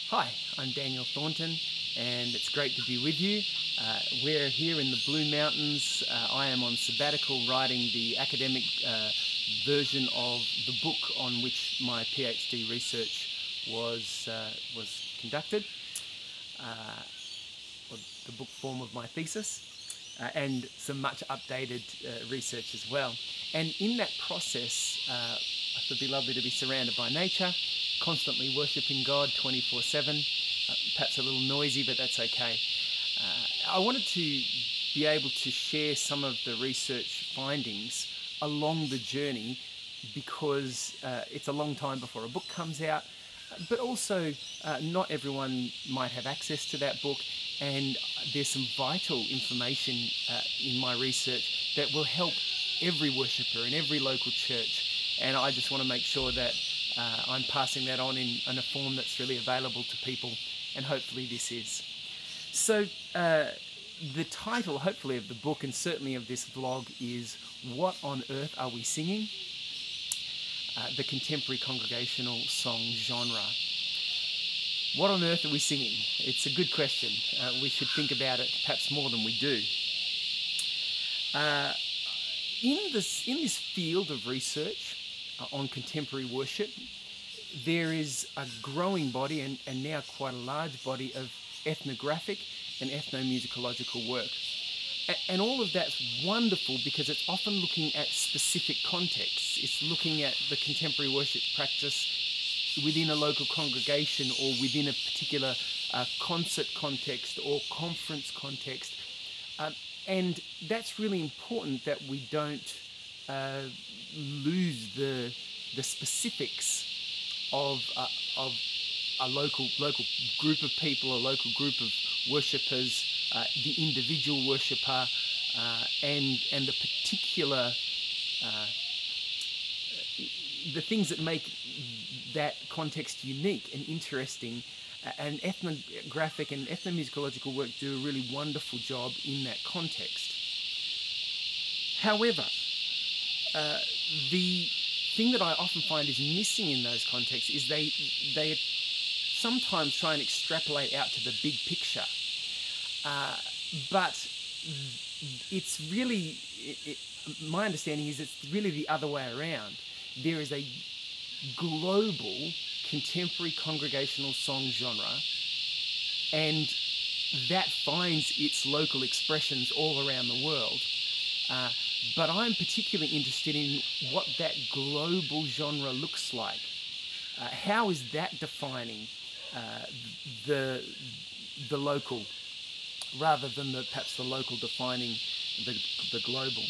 Hi, I'm Daniel Thornton, and it's great to be with you. We're here in the Blue Mountains. I am on sabbatical writing the academic version of the book on which my PhD research was conducted, or the book form of my thesis, and some much updated research as well. And in that process, it would be lovely to be surrounded by nature, constantly worshipping God 24/7. Perhaps a little noisy, but that's okay. I wanted to be able to share some of the research findings along the journey, because it's a long time before a book comes out, but also not everyone might have access to that book, and there's some vital information in my research that will help every worshipper in every local church, and I just want to make sure that I'm passing that on in a form that's really available to people, and hopefully this is. So the title, hopefully, of the book, and certainly of this vlog, is What on Earth Are We Singing? The contemporary congregational song genre. What on earth are we singing? It's a good question. We should think about it perhaps more than we do. In this field of research on contemporary worship, there is a growing body, and now quite a large body, of ethnographic and ethnomusicological work. And all of that's wonderful, because it's often looking at specific contexts. It's looking at the contemporary worship practice within a local congregation, or within a particular concert context or conference context. And that's really important, that we don't lose the specifics of a local group of people, a local group of worshippers, the individual worshipper, and the particular the things that make that context unique and interesting. And ethnographic and ethnomusicological work do a really wonderful job in that context. However, the thing that I often find is missing in those contexts is they sometimes try and extrapolate out to the big picture, but it's really, my understanding is it's really the other way around. There is a global contemporary congregational song genre, and that finds its local expressions all around the world. But I'm particularly interested in what that global genre looks like. How is that defining the local, rather than perhaps the local defining the global?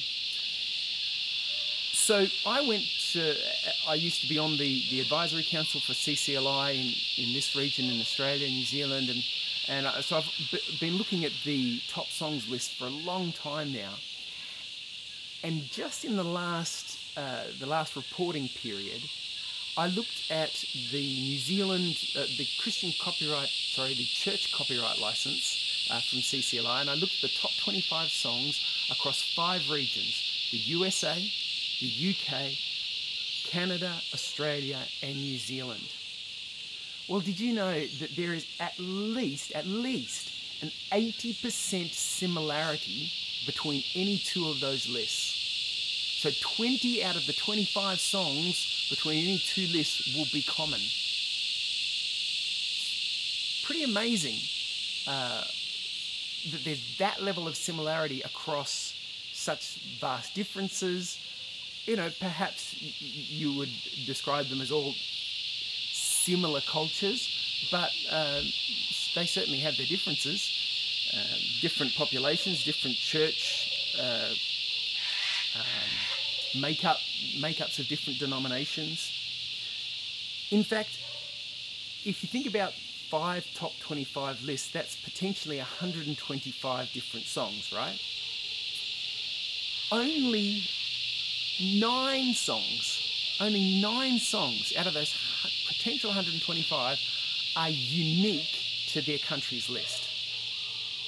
So I used to be on the advisory council for CCLI in this region in Australia, New Zealand, and so I've been looking at the top songs list for a long time now. And just in the last reporting period, I looked at the New Zealand, the church copyright license from CCLI, and I looked at the top 25 songs across 5 regions: the USA, the UK, Canada, Australia, and New Zealand. Well, did you know that there is at least an 80% similarity between any two of those lists? So 20 out of the 25 songs between any two lists will be common. Pretty amazing that there's that level of similarity across such vast differences. You know, perhaps you would describe them as all similar cultures, but they certainly have their differences. Different populations, different church makeups of different denominations. In fact, if you think about 5 top 25 lists, that's potentially 125 different songs, right? Only 9 songs out of those potential 125 are unique to their country's list.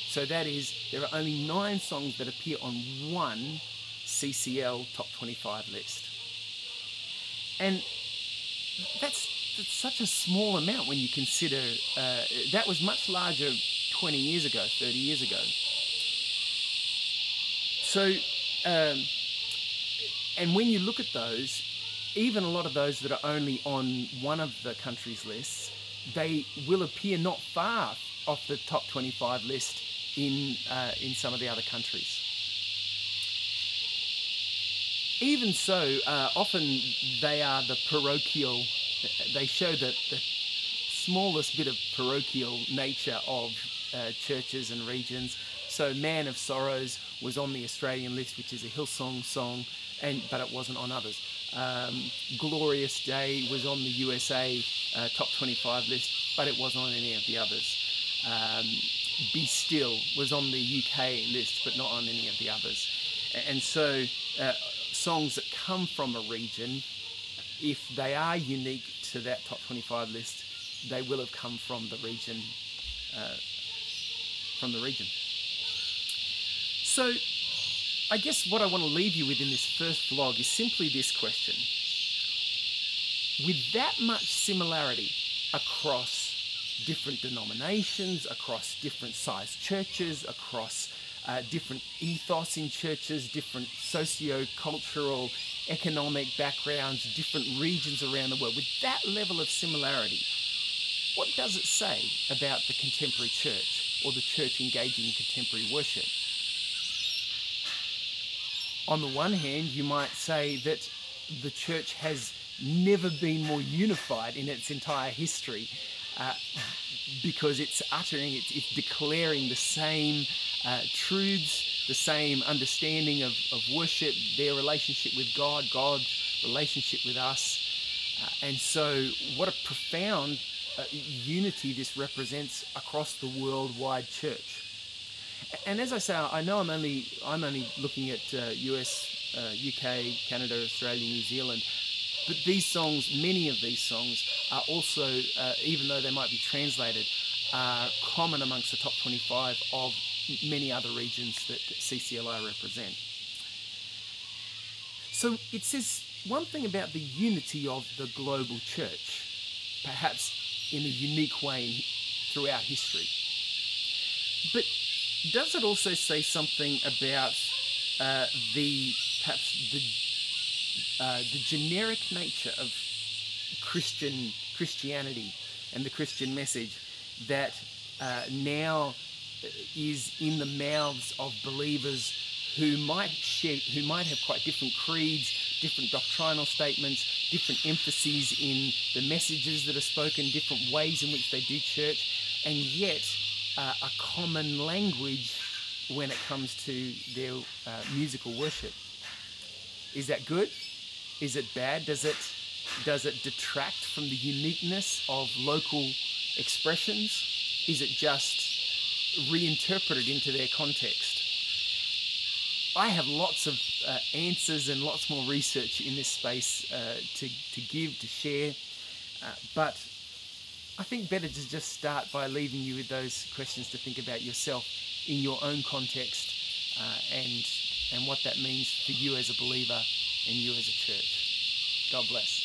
So that is, there are only 9 songs that appear on one CCL top 25 list. And that's it's such a small amount when you consider that was much larger 20 years ago, 30 years ago. So, and when you look at those, even a lot of those that are only on one of the countries' lists, they will appear not far off the top 25 list in some of the other countries. Even so, often they are the parochial, they show the smallest bit of parochial nature of churches and regions. So Man of Sorrows was on the Australian list, which is a Hillsong song, but it wasn't on others. Glorious Day was on the USA top 25 list, but it wasn't on any of the others. Be Still was on the UK list, but not on any of the others. And so songs that come from a region, if they are unique to that top 25 list, they will have come from the region. So I guess what I want to leave you with in this first vlog is simply this question. With that much similarity across different denominations, across different sized churches, across different ethos in churches, different socio-cultural, economic backgrounds, different regions around the world, with that level of similarity, what does it say about the contemporary church or the church engaging in contemporary worship? On the one hand, you might say that the church has never been more unified in its entire history because it's declaring the same truths, the same understanding of worship, their relationship with God, God's relationship with us. And so what a profound unity this represents across the worldwide church. And as I say, I know I'm only looking at US, UK, Canada, Australia, New Zealand, but these songs, many of these songs are also, even though they might be translated, are common amongst the top 25 of many other regions that CCLI represent. So it says one thing about the unity of the global church, perhaps in a unique way throughout history. But does it also say something about the generic nature of Christianity and the Christian message that now is in the mouths of believers who might have quite different creeds, different doctrinal statements, different emphases in the messages that are spoken, different ways in which they do church, and yet a common language when it comes to their musical worship? Is that good? Is it bad? Does it detract from the uniqueness of local expressions? Is it just reinterpreted into their context? I have lots of answers and lots more research in this space to give, to share, but I think better to just start by leaving you with those questions to think about yourself in your own context and what that means for you as a believer and you as a church. God bless.